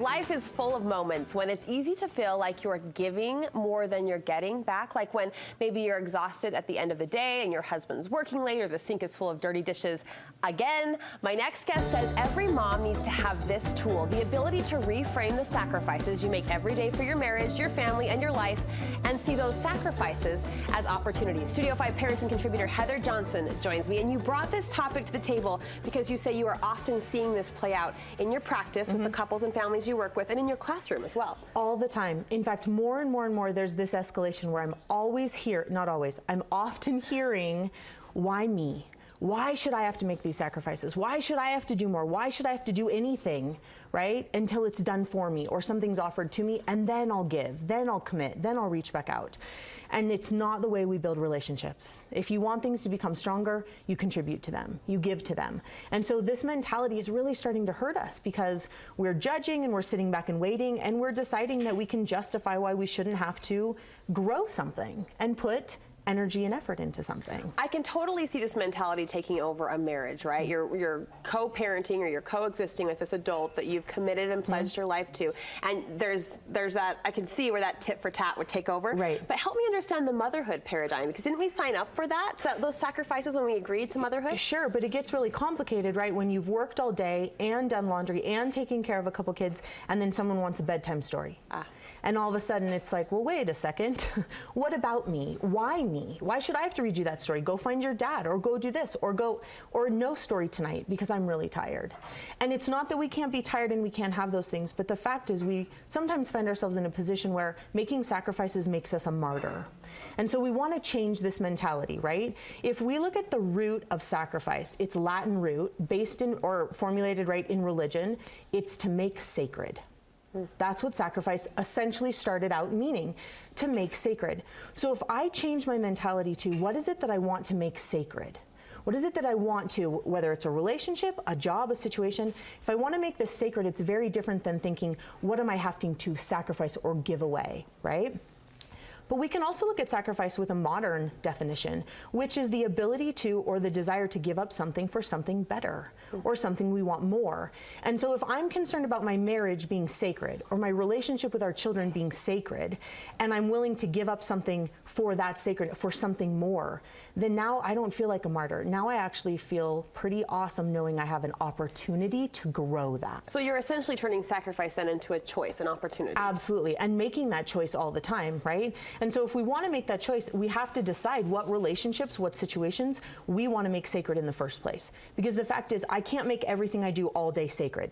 Life is full of moments when it's easy to feel like you're giving more than you're getting back, like when maybe you're exhausted at the end of the day and your husband's working late or the sink is full of dirty dishes again. My next guest says every mom needs to have this tool, the ability to reframe the sacrifices you make every day for your marriage, your family, and your life, and see those sacrifices as opportunities. Studio 5 parenting contributor Heather Johnson joins me, and you brought this topic to the table because you say you are often seeing this play out in your practice with the couples and families you work with, and in your classroom as well. All the time. In fact, more and more, there's this escalation where I'm always not always, I'm often hearing, why me? Why should I have to make these sacrifices? Why should I have to do more? Why should I have to do anything, right? Until it's done for me or something's offered to me, and then I'll give, then I'll commit, then I'll reach back out. And it's not the way we build relationships. If you want things to become stronger, you contribute to them, you give to them. And so this mentality is really starting to hurt us because we're judging and we're sitting back and waiting, and we're deciding that we can justify why we shouldn't have to grow something and put energy and effort into something. I can totally see this mentality taking over a marriage, right? You're co-parenting or you're coexisting with this adult that you've committed and pledged your life to. And there's that, I can see where that tit for tat would take over. Right. But help me understand the motherhood paradigm, because didn't we sign up for those sacrifices when we agreed to motherhood? Sure, but it gets really complicated, right? When you've worked all day and done laundry and taken care of a couple kids, and then someone wants a bedtime story. And all of a sudden it's like, well, wait a second. What about me? Why me? Why should I have to read you that story? Go find your dad, or go do this, or no story tonight because I'm really tired. And it's not that we can't be tired and we can't have those things, but the fact is we sometimes find ourselves in a position where making sacrifices makes us a martyr. And so we want to change this mentality, right? If we look at the root of sacrifice, it's Latin root, based in or formulated right in religion, it's to make sacred. That's what sacrifice essentially started out meaning, to make sacred. So if I change my mentality to what is it that I want to make sacred? What is it that I want to, whether it's a relationship, a job, a situation, if I want to make this sacred, it's very different than thinking, what am I having to sacrifice or give away, right? But we can also look at sacrifice with a modern definition, which is the ability to, or the desire to give up something for something better, or something we want more. And so if I'm concerned about my marriage being sacred, or my relationship with our children being sacred, and I'm willing to give up something for that sacred, for something more, then now I don't feel like a martyr. Now I actually feel pretty awesome knowing I have an opportunity to grow that. So you're essentially turning sacrifice then into a choice, an opportunity. Absolutely, and making that choice all the time, right? And so if we want to make that choice, we have to decide what relationships, what situations we want to make sacred in the first place. Because the fact is, I can't make everything I do all day sacred.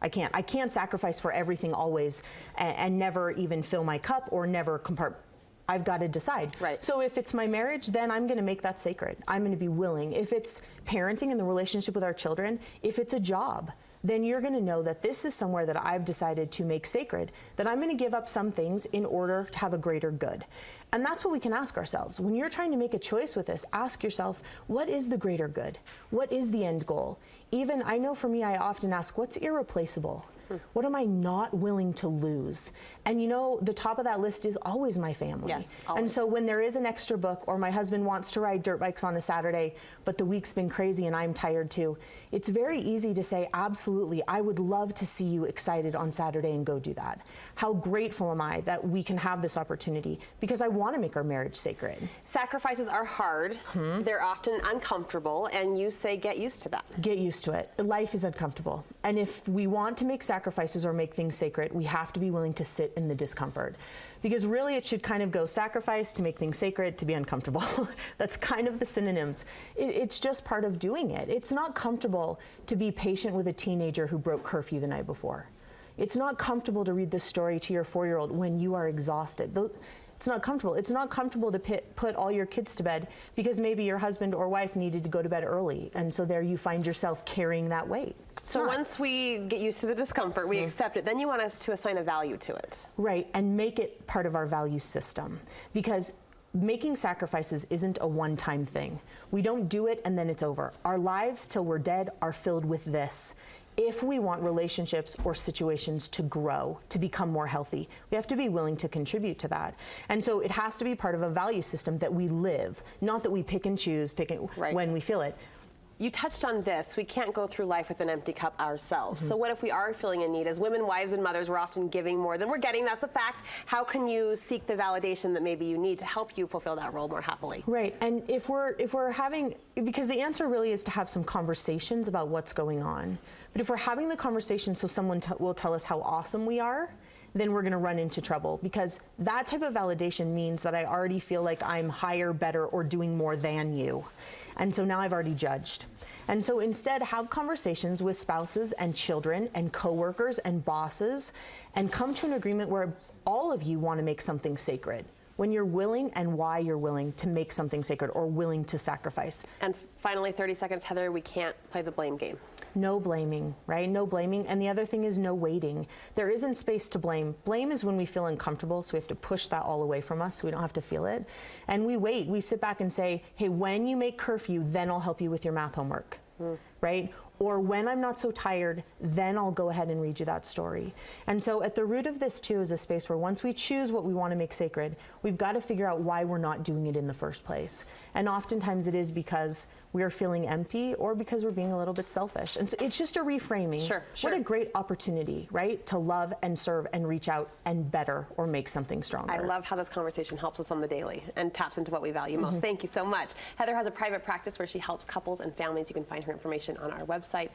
I can't sacrifice for everything always and never even fill my cup or never compartment. I've got to decide. Right. So if it's my marriage, then I'm going to make that sacred. I'm going to be willing. If it's parenting and the relationship with our children, if it's a job, then you're going to know that this is somewhere that I've decided to make sacred, that I'm going to give up some things in order to have a greater good. And that's what we can ask ourselves. When you're trying to make a choice with this, ask yourself, what is the greater good? What is the end goal? Even, I know for me, I often ask, what's irreplaceable? What am I not willing to lose? And you know, the top of that list is always my family. Yes, always. And so when there is an extra book, or my husband wants to ride dirt bikes on a Saturday, but the week's been crazy and I'm tired too, it's very easy to say, absolutely, I would love to see you excited on Saturday and go do that. How grateful am I that we can have this opportunity, because I want to make our marriage sacred. Sacrifices are hard. They're often uncomfortable, and you say get used to that. Get used to it. Life is uncomfortable. And if we want to make sacrifices or make things sacred, we have to be willing to sit in the discomfort. Because really it should kind of go sacrifice to make things sacred to be uncomfortable. That's kind of the synonyms. It's just part of doing it. It's not comfortable to be patient with a teenager who broke curfew the night before. It's not comfortable to read this story to your 4-year-old when you are exhausted. It's not comfortable. It's not comfortable to put all your kids to bed because maybe your husband or wife needed to go to bed early, and so there you find yourself carrying that weight. So once we get used to the discomfort, we accept it, then you want us to assign a value to it. Right, and make it part of our value system. Because making sacrifices isn't a one-time thing. We don't do it and then it's over. Our lives till we're dead are filled with this. If we want relationships or situations to grow, to become more healthy, we have to be willing to contribute to that. And so it has to be part of a value system that we live, not that we pick and choose, when we feel it. you touched on this. We can't go through life with an empty cup ourselves. So what if we are feeling in need? As women, wives, and mothers, we're often giving more than we're getting. That's a fact. How can you seek the validation that maybe you need to help you fulfill that role more happily? Right, and if we're having, because the answer really is to have some conversations about what's going on. But if we're having the conversation so someone will tell us how awesome we are, then we're going to run into trouble, because that type of validation means that I already feel like I'm higher, better, or doing more than you. And so now I've already judged. And so instead, have conversations with spouses and children and coworkers and bosses, and come to an agreement where all of you want to make something sacred. When you're willing and why you're willing to make something sacred or willing to sacrifice. And finally, 30 seconds, Heather, we can't play the blame game. No blaming, right? No blaming. And the other thing is no waiting. There isn't space to blame. Blame is when we feel uncomfortable, so we have to push that all away from us so we don't have to feel it. And we wait. We sit back and say, hey, when you make curfew, then I'll help you with your math homework, right? Or when I'm not so tired, then I'll go ahead and read you that story. And so at the root of this too is a space where once we choose what we want to make sacred, we've got to figure out why we're not doing it in the first place. And oftentimes it is because we are feeling empty or because we're being a little bit selfish. And so it's just a reframing. Sure. What a great opportunity, right? To love and serve and reach out and better or make something stronger. I love how this conversation helps us on the daily and taps into what we value most. Thank you so much. Heather has a private practice where she helps couples and families. You can find her information on our website,